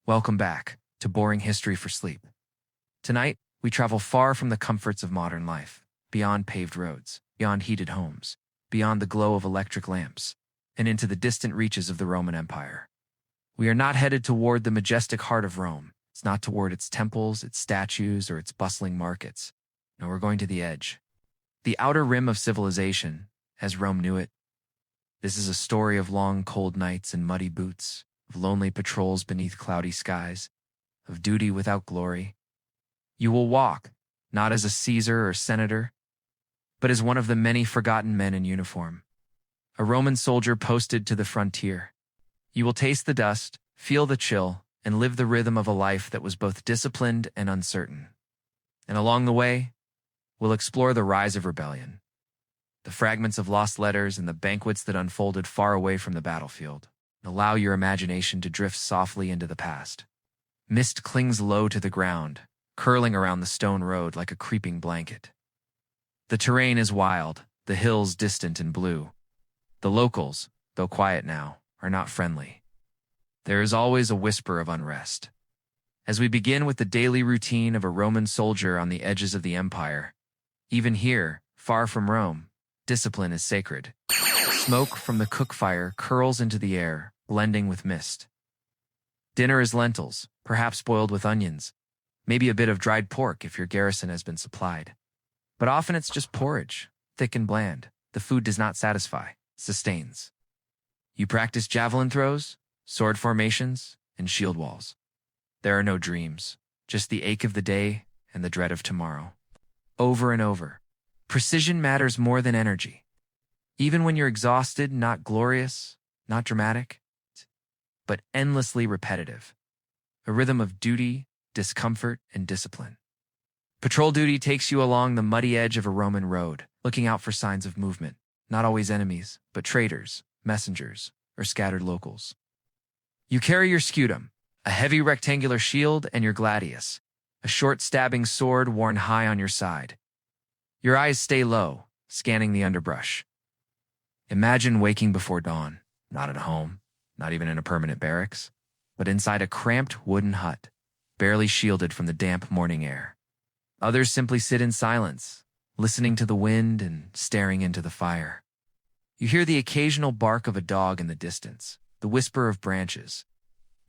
Welcome back to Boring History for Sleep. Tonight, we travel far from the comforts of modern life, beyond paved roads, beyond heated homes, beyond the glow of electric lamps, and into the distant reaches of the Roman Empire. We are not headed toward the majestic heart of Rome. It's not toward its temples, its statues, or its bustling markets. No, we're going to the edge. The outer rim of civilization, as Rome knew it. This is a story of long, cold nights and muddy boots, of lonely patrols beneath cloudy skies, of duty without glory. You will walk, not as a Caesar or senator, but as one of the many forgotten men in uniform, a Roman soldier posted to the frontier. You will taste the dust, feel the chill, and live the rhythm of a life that was both disciplined and uncertain. And along the way, we'll explore the rise of rebellion, the fragments of lost letters and the banquets that unfolded far away from the battlefield. Allow your imagination to drift softly into the past. Mist clings low to the ground, curling around the stone road like a creeping blanket. The terrain is wild, the hills distant and blue. The locals, though quiet now, are not friendly. There is always a whisper of unrest. As we begin with the daily routine of a Roman soldier on the edges of the empire, even here, far from Rome, discipline is sacred. Smoke from the cook fire curls into the air, blending with mist. Dinner is lentils, perhaps boiled with onions, maybe a bit of dried pork if your garrison has been supplied. But often it's just porridge, thick and bland. The food does not satisfy, sustains. You practice javelin throws, sword formations, and shield walls. There are no dreams, just the ache of the day and the dread of tomorrow. Over and over. Precision matters more than energy. Even when you're exhausted, not glorious, not dramatic, but endlessly repetitive. A rhythm of duty, discomfort, and discipline. Patrol duty takes you along the muddy edge of a Roman road, looking out for signs of movement. Not always enemies, but traders, messengers, or scattered locals. You carry your scutum, a heavy rectangular shield, and your gladius, a short stabbing sword worn high on your side. Your eyes stay low, scanning the underbrush. Imagine waking before dawn, not at home, not even in a permanent barracks, but inside a cramped wooden hut, barely shielded from the damp morning air. Others simply sit in silence, listening to the wind and staring into the fire. You hear the occasional bark of a dog in the distance, the whisper of branches.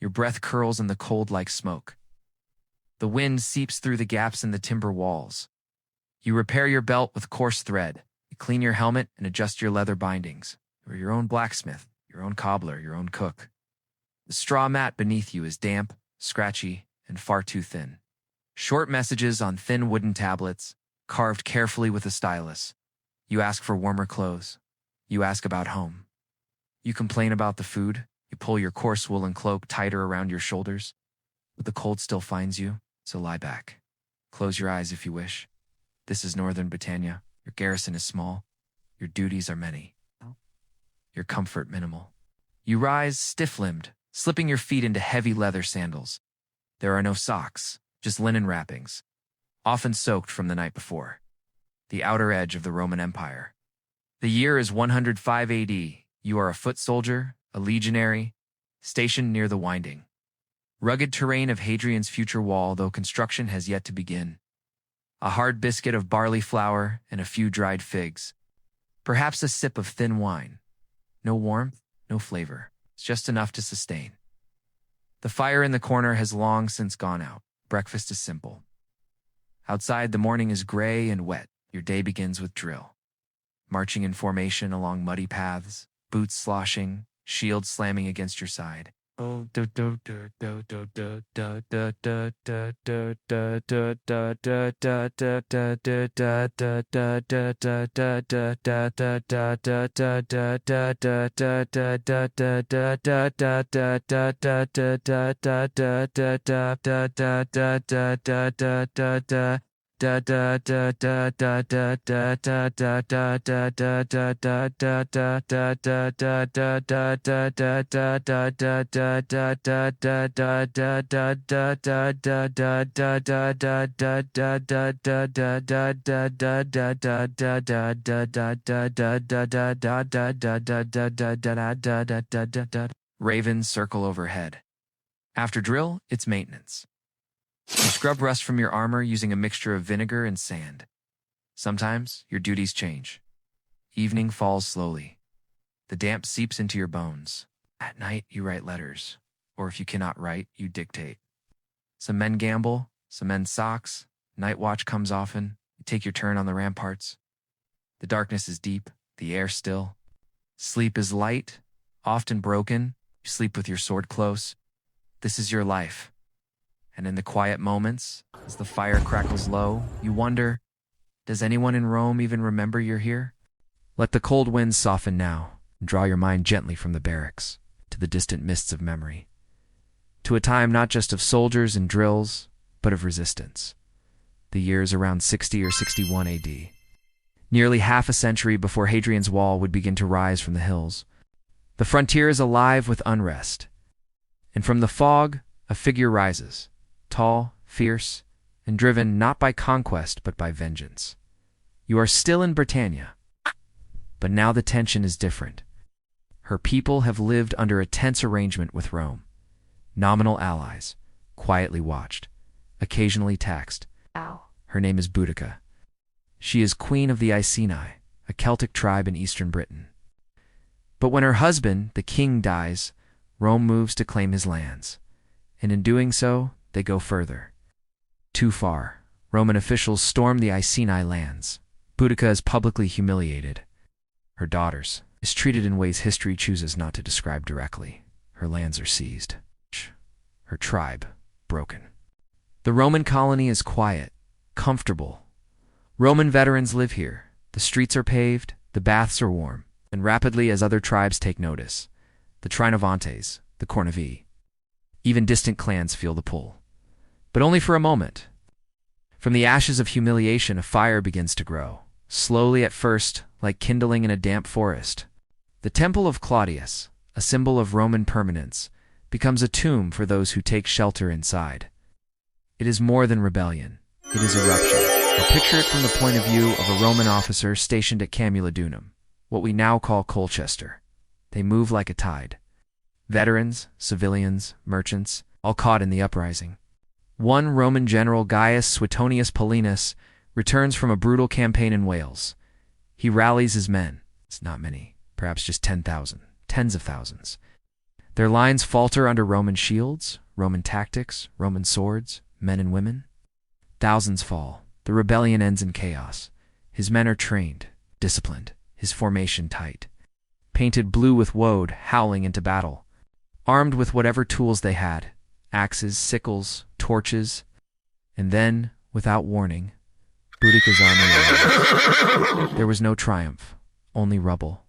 Your breath curls in the cold like smoke. The wind seeps through the gaps in the timber walls. You repair your belt with coarse thread. You clean your helmet and adjust your leather bindings. You are your own blacksmith, your own cobbler, your own cook. The straw mat beneath you is damp, scratchy, and far too thin. Short messages on thin wooden tablets, carved carefully with a stylus. You ask for warmer clothes. You ask about home. You complain about the food. You pull your coarse woolen cloak tighter around your shoulders. But the cold still finds you, so lie back. Close your eyes if you wish. This is northern Britannia. Your garrison is small. Your duties are many. Your comfort minimal. You rise stiff-limbed, slipping your feet into heavy leather sandals. There are no socks, just linen wrappings, often soaked from the night before. The outer edge of the Roman Empire. The year is 105 AD. You are a foot soldier, a legionary, stationed near the winding, rugged terrain of Hadrian's future wall, though construction has yet to begin. A hard biscuit of barley flour and a few dried figs. Perhaps a sip of thin wine. No warmth, no flavor. It's just enough to sustain. The fire in the corner has long since gone out. Breakfast is simple. Outside, the morning is gray and wet. Your day begins with drill. Marching in formation along muddy paths, boots sloshing, shield slamming against your side. Ravens circle overhead. After drill, it's maintenance. You scrub rust from your armor using a mixture of vinegar and sand. Sometimes your duties change. Evening falls slowly. The damp seeps into your bones. At night, you write letters. Or if you cannot write, you dictate. Some men gamble, some men socks. Night watch comes often. You take your turn on the ramparts. The darkness is deep, the air still. Sleep is light, often broken. You sleep with your sword close. This is your life. And in the quiet moments, as the fire crackles low, you wonder, does anyone in Rome even remember you're here? Let the cold winds soften now, and draw your mind gently from the barracks to the distant mists of memory, to a time not just of soldiers and drills, but of resistance. The years around 60 or 61 AD. Nearly half a century before Hadrian's Wall would begin to rise from the hills. The frontier is alive with unrest. And from the fog, a figure rises, tall, fierce, and driven not by conquest but by vengeance. You are still in Britannia, but now the tension is different. Her people have lived under a tense arrangement with Rome. Nominal allies, quietly watched, occasionally taxed. Her name is Boudica. She is queen of the Iceni, a Celtic tribe in eastern Britain. But when her husband, the king, dies, Rome moves to claim his lands. And in doing so, they go further. Too far. Roman officials storm the Iceni lands. Boudica is publicly humiliated. Her daughters is treated in ways history chooses not to describe directly. Her lands are seized. Her tribe broken. The Roman colony is quiet, comfortable. Roman veterans live here. The streets are paved, the baths are warm, and rapidly as other tribes take notice, the Trinovantes, the Cornavi, even distant clans feel the pull. But only for a moment. From the ashes of humiliation, a fire begins to grow, slowly at first, like kindling in a damp forest. The Temple of Claudius, a symbol of Roman permanence, becomes a tomb for those who take shelter inside. It is more than rebellion. It is eruption. Now picture it from the point of view of a Roman officer stationed at Camulodunum, what we now call Colchester. They move like a tide. Veterans, civilians, merchants, all caught in the uprising. One Roman general, Gaius Suetonius Paulinus, returns from a brutal campaign in Wales. He rallies his men. It's not many, perhaps just 10,000, tens of thousands. Their lines falter under Roman shields, Roman tactics, Roman swords, men and women. Thousands fall. The rebellion ends in chaos. His men are trained, disciplined, his formation tight. Painted blue with woad, howling into battle. Armed with whatever tools they had, axes, sickles, torches. And then, without warning, Boudica's army arrived. There was no triumph, only rubble.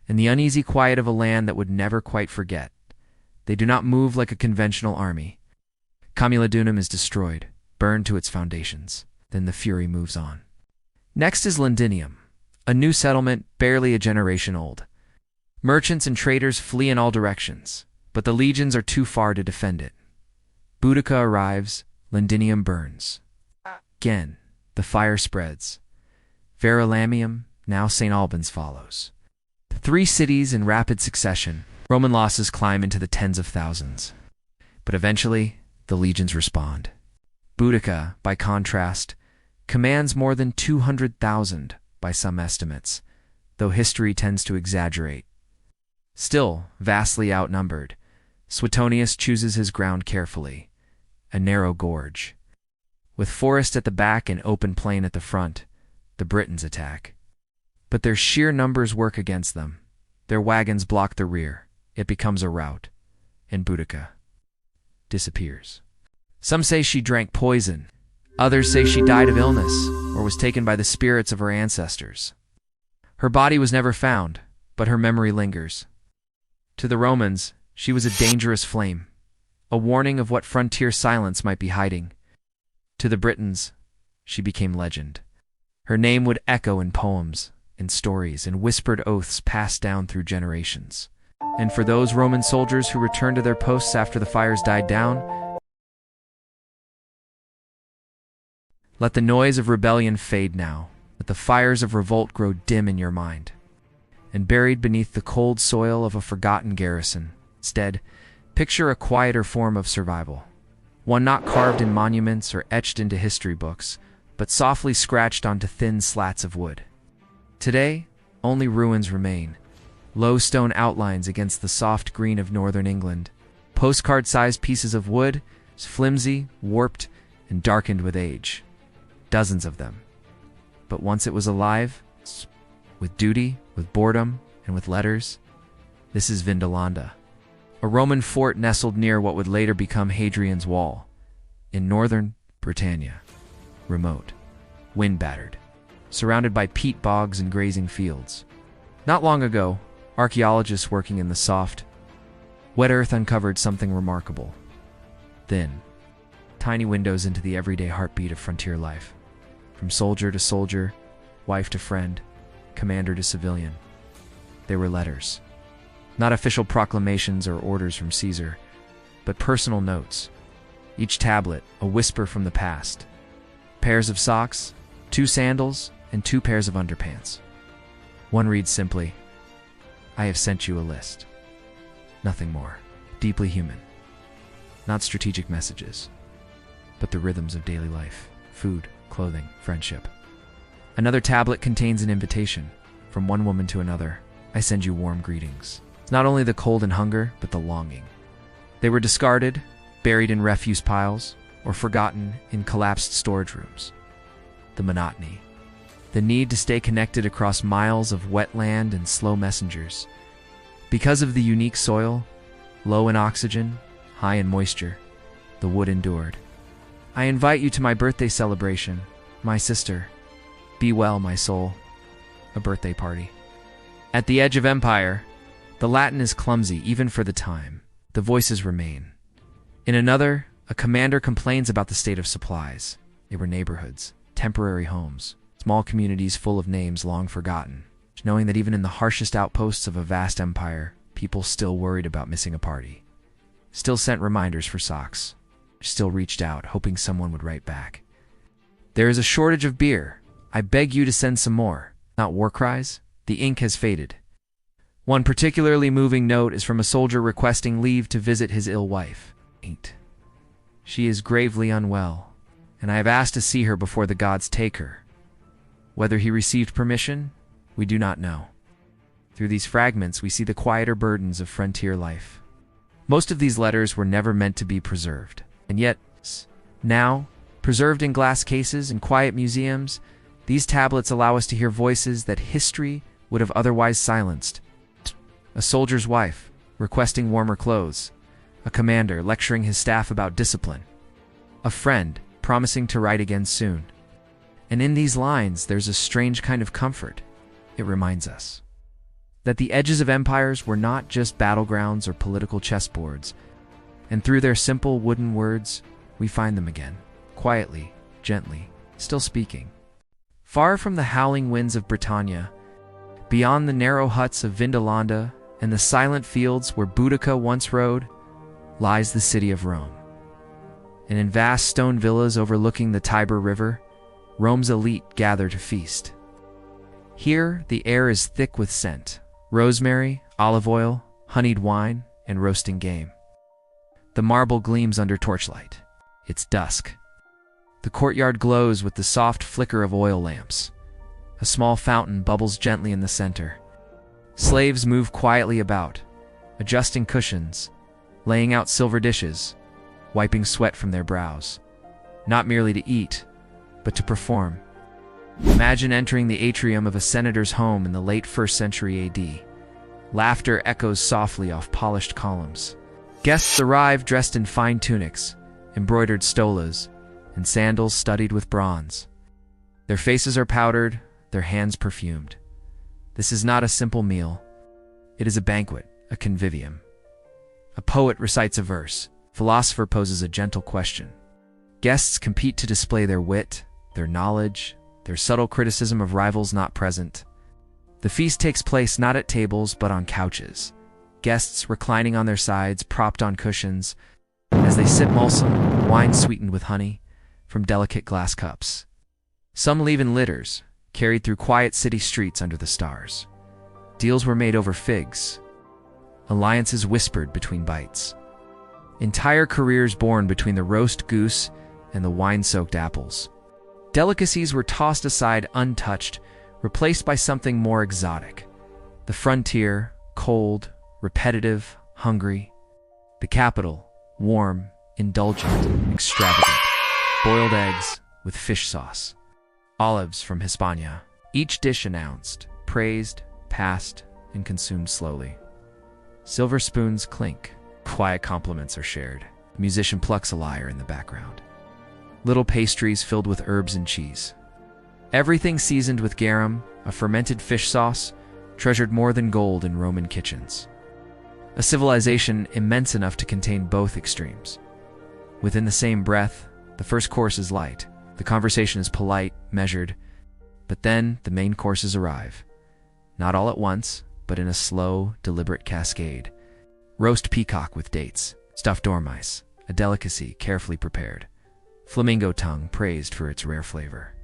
In the uneasy quiet of a land that would never quite forget. They do not move like a conventional army. Camulodunum is destroyed, burned to its foundations. Then the fury moves on. Next is Londinium, a new settlement barely a generation old. Merchants and traders flee in all directions, but the legions are too far to defend it. Boudica arrives, Londinium burns. Again, the fire spreads. Verulamium, now St. Albans, follows. 3 cities in rapid succession, Roman losses climb into the tens of thousands. But eventually, the legions respond. Boudica, by contrast, commands more than 200,000 by some estimates, though history tends to exaggerate. Still, vastly outnumbered, Suetonius chooses his ground carefully, a narrow gorge. With forest at the back and open plain at the front, the Britons attack. But their sheer numbers work against them. Their wagons block the rear. It becomes a rout, and Boudica disappears. Some say she drank poison. Others say she died of illness or was taken by the spirits of her ancestors. Her body was never found, but her memory lingers. To the Romans, she was a dangerous flame, a warning of what frontier silence might be hiding. To the Britons, she became legend. Her name would echo in poems, in stories, and whispered oaths passed down through generations. And for those Roman soldiers who returned to their posts after the fires died down, let the noise of rebellion fade now. Let the fires of revolt grow dim in your mind. And buried beneath the cold soil of a forgotten garrison, instead, Picture a quieter form of survival, one not carved in monuments or etched into history books, but softly scratched onto thin slats of wood. Today, only ruins remain, low stone outlines against the soft green of northern England, postcard-sized pieces of wood, flimsy, warped, and darkened with age. Dozens of them. But once it was alive, with duty, with boredom, and with letters. This is Vindolanda, a Roman fort nestled near what would later become Hadrian's Wall, in northern Britannia. Remote, wind-battered, surrounded by peat bogs and grazing fields. Not long ago, archaeologists working in the soft, wet earth uncovered something remarkable. Thin, tiny windows into the everyday heartbeat of frontier life. From soldier to soldier, wife to friend, commander to civilian. They were letters. Not official proclamations or orders from Caesar, but personal notes. Each tablet, a whisper from the past. Pairs of socks, 2 sandals, and 2 pairs of underpants. One reads simply, "I have sent you a list." Nothing more. Deeply human. Not strategic messages, but the rhythms of daily life. Food, clothing, friendship. Another tablet contains an invitation. From one woman to another, "I send you warm greetings." It's not only the cold and hunger, but the longing. They were discarded, buried in refuse piles, or forgotten in collapsed storage rooms. The monotony. The need to stay connected across miles of wet land and slow messengers. Because of the unique soil, low in oxygen, high in moisture, the wood endured. I invite you to my birthday celebration, my sister. Be well, my soul. A birthday party. At the edge of empire, the Latin is clumsy even for the time. The voices remain. In another, a commander complains about the state of supplies. They were neighborhoods, temporary homes, small communities full of names long forgotten, knowing that even in the harshest outposts of a vast empire, people still worried about missing a party. Still sent reminders for socks. Still reached out, hoping someone would write back. There is a shortage of beer. I beg you to send some more. Not war cries. The ink has faded. One particularly moving note is from a soldier requesting leave to visit his ill wife. She is gravely unwell, and I have asked to see her before the gods take her. Whether he received permission, we do not know. Through these fragments, we see the quieter burdens of frontier life. Most of these letters were never meant to be preserved, and yet, now, preserved in glass cases and quiet museums, these tablets allow us to hear voices that history would have otherwise silenced. A soldier's wife, requesting warmer clothes. A commander lecturing his staff about discipline. A friend promising to write again soon. And in these lines, there's a strange kind of comfort. It reminds us that the edges of empires were not just battlegrounds or political chessboards, and through their simple wooden words, we find them again, quietly, gently, still speaking. Far from the howling winds of Britannia, beyond the narrow huts of Vindolanda and the silent fields where Boudica once rode, lies the city of Rome. And in vast stone villas overlooking the Tiber River, Rome's elite gather to feast. Here, the air is thick with scent, rosemary, olive oil, honeyed wine, and roasting game. The marble gleams under torchlight. It's dusk. The courtyard glows with the soft flicker of oil lamps. A small fountain bubbles gently in the center. Slaves move quietly about, adjusting cushions, laying out silver dishes, wiping sweat from their brows. Not merely to eat, but to perform. Imagine entering the atrium of a senator's home in the late 1st century AD. Laughter echoes softly off polished columns. Guests arrive dressed in fine tunics, embroidered stolas, and sandals studded with bronze. Their faces are powdered, their hands perfumed. This is not a simple meal. It is a banquet, a convivium. A poet recites a verse. Philosopher poses a gentle question. Guests compete to display their wit, their knowledge, their subtle criticism of rivals not present. The feast takes place not at tables, but on couches. Guests reclining on their sides, propped on cushions, as they sip mulsum, wine sweetened with honey, from delicate glass cups. Some leave in litters, carried through quiet city streets under the stars. Deals were made over figs. Alliances whispered between bites. Entire careers born between the roast goose and the wine-soaked apples. Delicacies were tossed aside untouched, replaced by something more exotic. The frontier, cold, repetitive, hungry. The capital, warm, indulgent, extravagant. Boiled eggs with fish sauce. Olives from Hispania. Each dish announced, praised, passed, and consumed slowly. Silver spoons clink. Quiet compliments are shared. The musician plucks a lyre in the background. Little pastries filled with herbs and cheese. Everything seasoned with garum, a fermented fish sauce, treasured more than gold in Roman kitchens. A civilization immense enough to contain both extremes. Within the same breath, the first course is light. The conversation is polite, measured, but then the main courses arrive. Not all at once, but in a slow, deliberate cascade. Roast peacock with dates, stuffed dormice, a delicacy carefully prepared. Flamingo tongue praised for its rare flavor.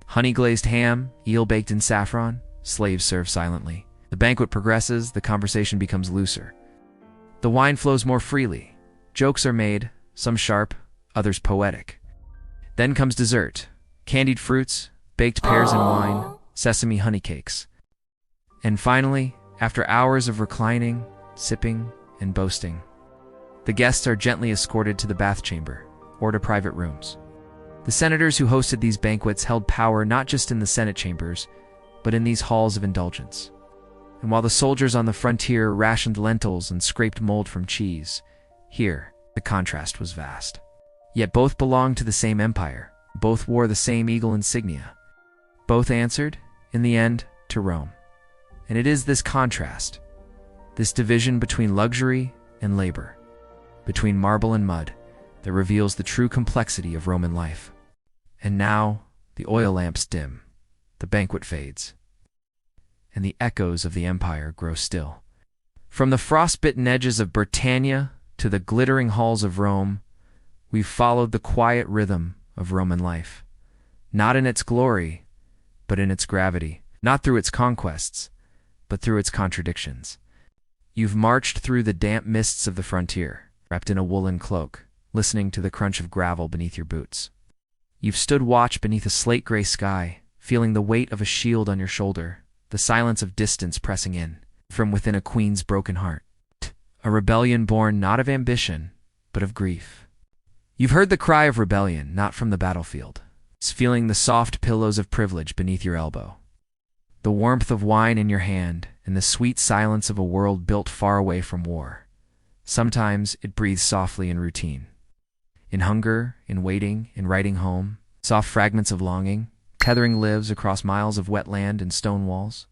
Honey-glazed ham, eel baked in saffron, slaves serve silently. The banquet progresses, the conversation becomes looser. The wine flows more freely. Jokes are made, some sharp, others poetic. Then comes dessert, candied fruits, baked pears and wine, sesame honey cakes. And finally, after hours of reclining, sipping, and boasting, the guests are gently escorted to the bath chamber or to private rooms. The senators who hosted these banquets held power not just in the Senate chambers, but in these halls of indulgence. And while the soldiers on the frontier rationed lentils and scraped mold from cheese, here, the contrast was vast. Yet both belonged to the same empire, both wore the same eagle insignia. Both answered, in the end, to Rome. And it is this contrast, this division between luxury and labor, between marble and mud, that reveals the true complexity of Roman life. And now, the oil lamps dim, the banquet fades, and the echoes of the empire grow still. From the frostbitten edges of Britannia to the glittering halls of Rome, we've followed the quiet rhythm of Roman life. Not in its glory, but in its gravity. Not through its conquests, but through its contradictions. You've marched through the damp mists of the frontier, wrapped in a woolen cloak, listening to the crunch of gravel beneath your boots. You've stood watch beneath a slate-gray sky, feeling the weight of a shield on your shoulder, the silence of distance pressing in, from within a queen's broken heart. A rebellion born not of ambition, but of grief. You've heard the cry of rebellion, not from the battlefield. It's feeling the soft pillows of privilege beneath your elbow, the warmth of wine in your hand, and the sweet silence of a world built far away from war. Sometimes it breathes softly in routine. In hunger, in waiting, in writing home, soft fragments of longing, tethering lives across miles of wet land and stone walls.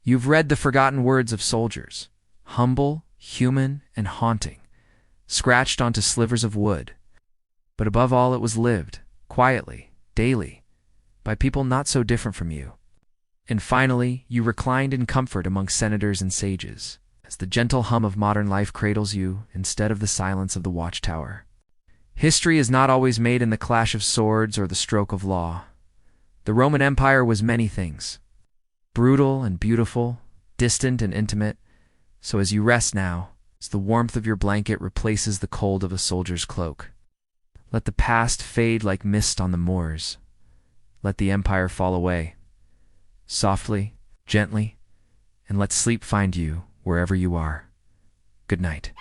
You've read the forgotten words of soldiers, humble, human, and haunting, scratched onto slivers of wood. But above all, it was lived, quietly, daily, by people not so different from you. And finally, you reclined in comfort among senators and sages, as the gentle hum of modern life cradles you instead of the silence of the watchtower. History is not always made in the clash of swords or the stroke of law. The Roman Empire was many things, brutal and beautiful, distant and intimate. So as you rest now, as the warmth of your blanket replaces the cold of a soldier's cloak, let the past fade like mist on the moors. Let the empire fall away, softly, gently, and let sleep find you wherever you are. Good night.